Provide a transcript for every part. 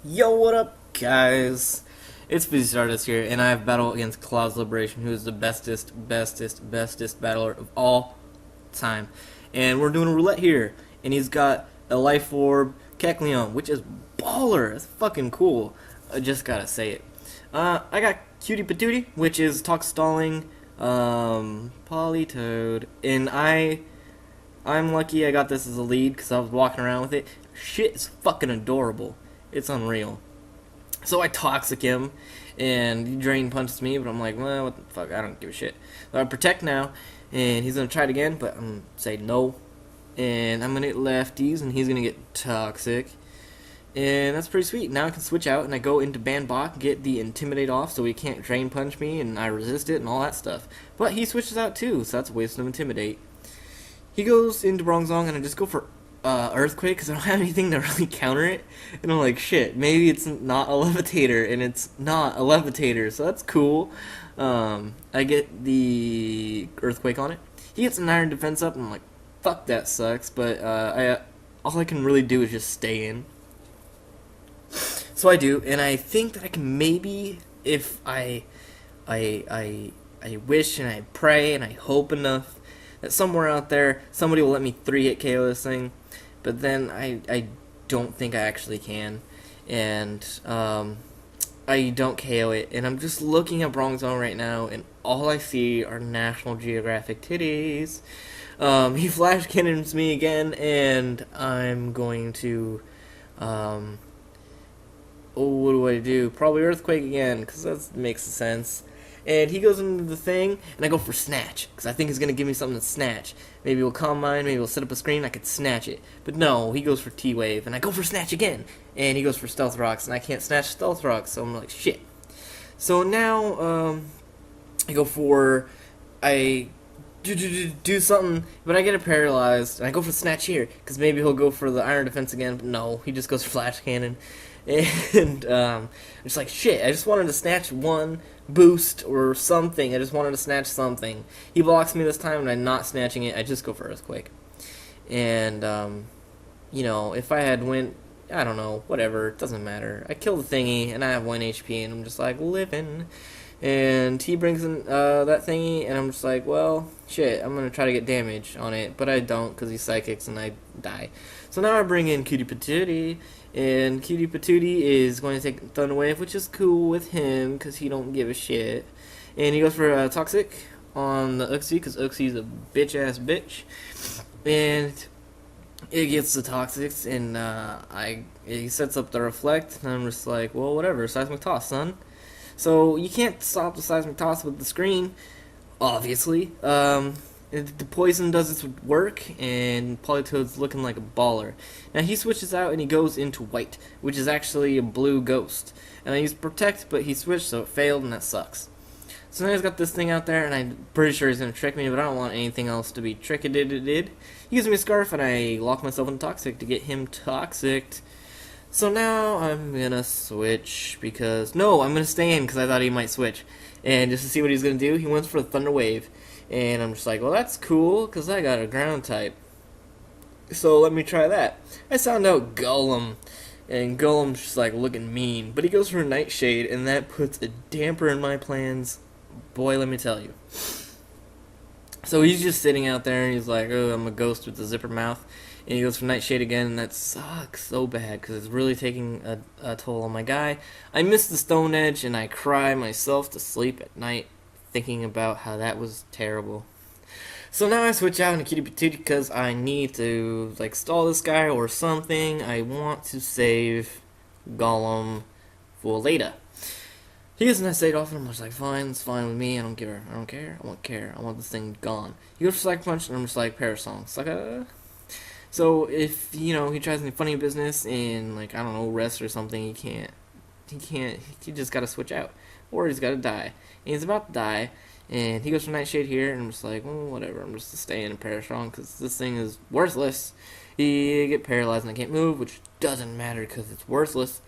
Yo, what up, guys? It's Fizz here, and I have battle against Cloudsliberation, who is the bestest battler of all time. And we're doing a roulette here, and he's got a life orb, Kecleon, which is baller. It's fucking cool. I just gotta say it. I got Cutie Patootie, which is talk stalling, Polytoad, and I'm lucky I got this as a lead because I was walking around with it. Shit is fucking adorable. It's unreal. So I toxic him, and he drain punches me, but I'm like, well, what the fuck, I don't give a shit. So I protect now, and he's gonna try it again, but I'm gonna say no. And I'm gonna get lefties, and he's gonna get toxic. And that's pretty sweet. Now I can switch out, and I go into Bandbach, get the Intimidate off, so he can't drain punch me, and I resist it, and all that stuff. But he switches out too, so that's a waste of Intimidate. He goes into Bronzong, and I just go for Earthquake because I don't have anything to really counter it. And I'm like, shit, maybe it's not a Levitator, and it's not a Levitator, so that's cool. I get the Earthquake on it. He gets an Iron Defense up, and I'm like, fuck, that sucks. But all I can really do is just stay in. So I do, and I think that I can maybe, if I wish and I pray and I hope enough, that somewhere out there somebody will let me 3-hit KO this thing, but then I don't think I actually can, and I don't KO it, and I'm just looking at Bronzong right now, and all I see are National Geographic titties. He flash cannons me again, and I'm going to what do I do? Probably Earthquake again, because that makes sense. And he goes into the thing, and I go for Snatch, because I think he's going to give me something to snatch. Maybe he'll Calm Mind, maybe he'll set up a screen, I could snatch it. But no, he goes for T-Wave, and I go for Snatch again. And he goes for Stealth Rocks, and I can't snatch Stealth Rocks, so I'm like, shit. So now, I go for, I do something, but I get it paralyzed, and I go for Snatch here, because maybe he'll go for the Iron Defense again, but no, he just goes for Flash Cannon. And I'm just like, shit, I just wanted to snatch one boost or something. I just wanted to snatch something. He blocks me this time, and I'm not snatching it. I just go for Earthquake. And, you know, if I had went, I don't know, whatever, it doesn't matter. I kill the thingy, and I have 1 HP, and I'm just like, living. And he brings in that thingy, and I'm just like, well, shit, I'm going to try to get damage on it, but I don't because he's Psychics, and I die. So now I bring in Cutie Patootie, and Cutie Patootie is going to take Thunder Wave, which is cool with him because he don't give a shit. And he goes for Toxic on the Uxie because Uxie's a bitch-ass bitch. And it gets the Toxics, and he sets up the Reflect, and I'm just like, well, whatever, Seismic Toss, son. So you can't stop the Seismic Toss with the screen, obviously. The Poison does its work, and Polytoad's looking like a baller. Now he switches out and he goes into White, which is actually a blue ghost. And I used Protect, but he switched, so it failed, and that sucks. So now he's got this thing out there, and I'm pretty sure he's going to trick me, but I don't want anything else to be tricked. He gives me a Scarf, and I lock myself in Toxic to get him Toxic. So now I'm going to switch, because... No, I'm going to stay in, because I thought he might switch. And just to see what he's going to do, he went for the Thunder Wave. And I'm just like, well, that's cool, because I got a ground type. So let me try that. I sound out Golem, and Golem's just like looking mean. But he goes for Nightshade, and that puts a damper in my plans. Boy, let me tell you. So he's just sitting out there, and he's like, oh, I'm a ghost with a zipper mouth. And he goes for Nightshade again, and that sucks so bad, because it's really taking a toll on my guy. I miss the Stone Edge, and I cry myself to sleep at night, thinking about how that was terrible. So now I switch out into Cutie Patootie because I need to like stall this guy or something. I want to save Golem for later. He gets an S8 off, and I'm just like, fine, it's fine with me. I don't care. I won't care. I want this thing gone. He goes for Slack Punch, and I'm just like, Parasong. Sucker. So if, you know, he tries any funny business in, like, I don't know, rest or something, he can't. He just gotta switch out. Or he's gotta die. And he's about to die, and he goes for Nightshade here, and I'm just like, well, whatever, I'm just staying in Parasong, because this thing is worthless. He get paralyzed, and I can't move, which doesn't matter, because it's worthless.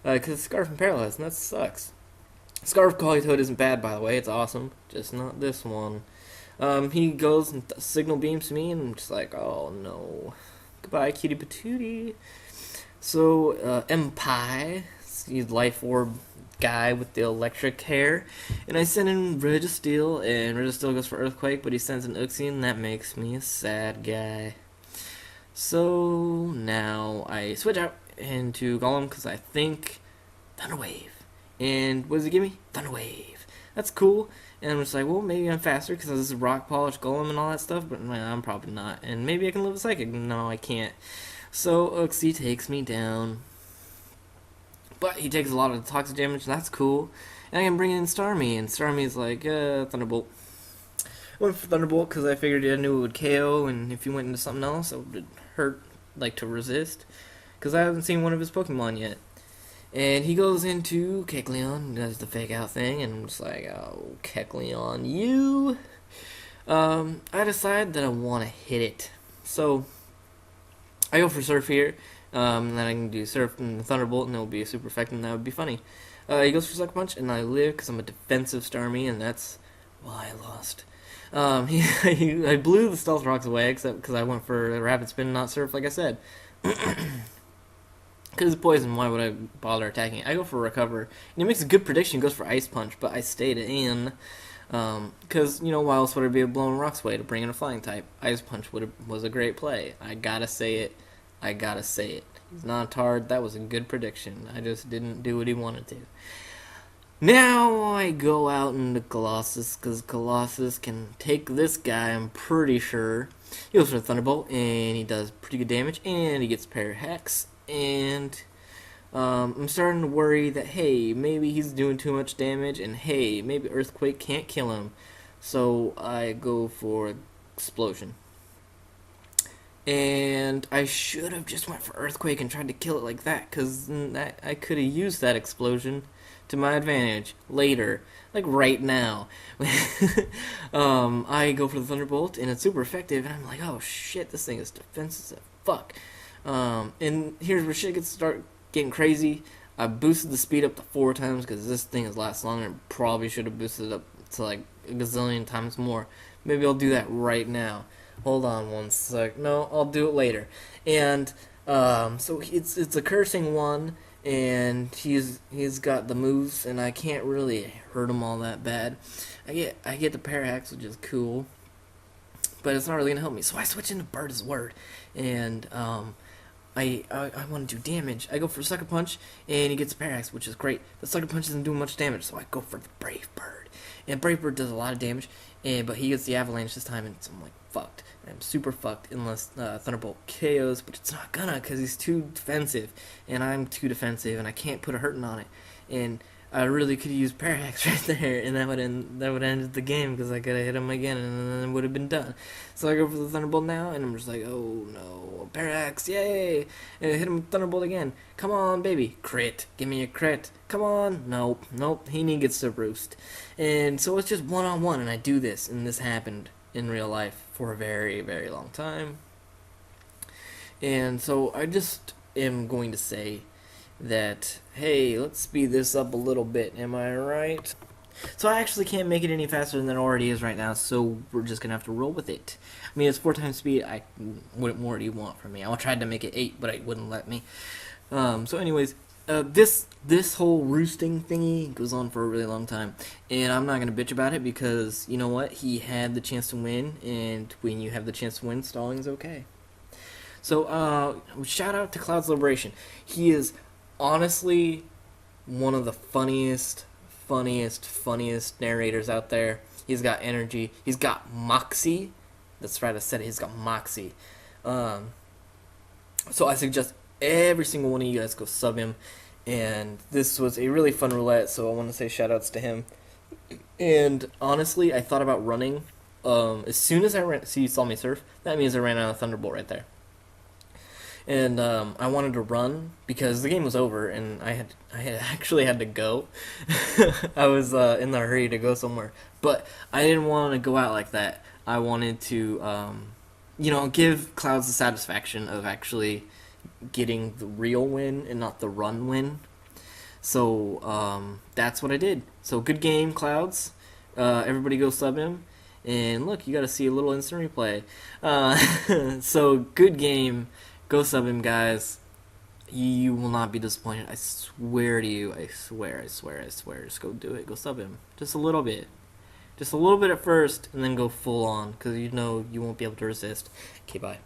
Because it's Scarf and Paralyzed, and that sucks. Scarf Polytoad isn't bad, by the way, it's awesome, just not this one. He goes and Signal Beams me, and I'm just like, oh no. Goodbye, Cutie Patootie. So, Empai, he's life orb guy with the electric hair, and I send in Registeel, and Registeel goes for Earthquake, but he sends an Uxie, and that makes me a sad guy. So now I switch out into Golem because I think Thunderwave. And what does it give me? Thunderwave. That's cool. And I'm just like, well, maybe I'm faster because this is rock polish golem and all that stuff, but I'm probably not. And maybe I can live a psychic. No, I can't. So Uxie takes me down. But he takes a lot of toxic damage, and that's cool. And I can bring in Starmie, and Starmie's like, Thunderbolt. I went for Thunderbolt because I figured I knew it would KO, and if you went into something else, it would hurt, like, to resist. Because I haven't seen one of his Pokemon yet. And he goes into Kecleon, does the fake out thing, and I'm just like, oh, Kecleon, you. I decide that I want to hit it. So, I go for Surf here, and then I can do Surf and Thunderbolt, and it'll be a super effect, and that would be funny. He goes for Sucker Punch, and I live because I'm a defensive Starmie, and that's why I lost. I blew the Stealth Rocks away, except because I went for a Rapid Spin, not Surf, like I said. Because it's poison, why would I bother attacking it? I go for Recover, and he makes a good prediction, he goes for Ice Punch, but I stayed in. Because, why else would I be able to blow Rocks away to bring in a Flying type? Ice Punch was a great play. I gotta say it. He's not hard, that was a good prediction. I just didn't do what he wanted to. Now I go out into Colossus, because Colossus can take this guy, I'm pretty sure. He goes for the Thunderbolt, and he does pretty good damage, and he gets Parry Hex, and I'm starting to worry that, hey, maybe he's doing too much damage, and hey, maybe Earthquake can't kill him. So I go for Explosion. And I should have just went for Earthquake and tried to kill it like that, because I could have used that Explosion to my advantage later, like right now. I go for the Thunderbolt, and it's super effective, and I'm like, oh shit, this thing is defensive as fuck. And here's where shit gets start getting crazy. I boosted the speed up to 4 times because this thing has lasted longer, and probably should have boosted it up to like a gazillion times more. Maybe I'll do that right now. Hold on one sec. No, I'll do it later. And so it's a cursing one, and he's got the moves, and I can't really hurt him all that bad. I get the Parahax, which is cool, but it's not really gonna help me. So I switch into Bird's Word, and I want to do damage. I go for Sucker Punch, and he gets a Parahax, which is great. The Sucker Punch isn't doing much damage, so I go for the Brave Bird, and Brave Bird does a lot of damage, but he gets the Avalanche this time, and so I'm like fucked. I'm super fucked unless Thunderbolt KOs, but it's not gonna because he's too defensive, and I'm too defensive, and I can't put a hurting on it. And I really could use Parahax right there, and that would end the game because I could have hit him again, and then it would have been done. So I go for the Thunderbolt now, and I'm just like, oh no, Parahax, yay! And I hit him with Thunderbolt again. Come on, baby, crit, give me a crit. Come on, nope, he gets the roost. And so it's just one-on-one, and I do this, and this happened in real life for a very, very long time. And so I just am going to say that, hey, let's speed this up a little bit, am I right? So I actually can't make it any faster than it already is right now, so we're just gonna have to roll with it. I mean, it's 4 times speed. What more do you want from me? I tried to make it 8, but it wouldn't let me. So anyways, this whole roosting thingy goes on for a really long time, and I'm not gonna bitch about it because you know what? He had the chance to win, and when you have the chance to win, stalling's okay. So shout out to cloudsliberation. He is honestly one of the funniest narrators out there. He's got energy. He's got moxie. That's right, I said it. He's got moxie. So I suggest every single one of you guys go sub him. And this was a really fun roulette, so I want to say shout outs to him. And honestly, I thought about running. As soon as I ran, see, you saw me surf. That means I ran out of Thunderbolt right there. And I wanted to run because the game was over, and I actually had to go. I was in the hurry to go somewhere, but I didn't want to go out like that. I wanted to, give Clouds the satisfaction of actually getting the real win and not the run win. So that's what I did. So good game, Clouds. Everybody go sub him. And look, you got to see a little instant replay. So good game. Go sub him, guys. You will not be disappointed. I swear to you. I swear. Just go do it. Go sub him. Just a little bit. Just a little bit at first, and then go full on, because you know you won't be able to resist. Okay, bye.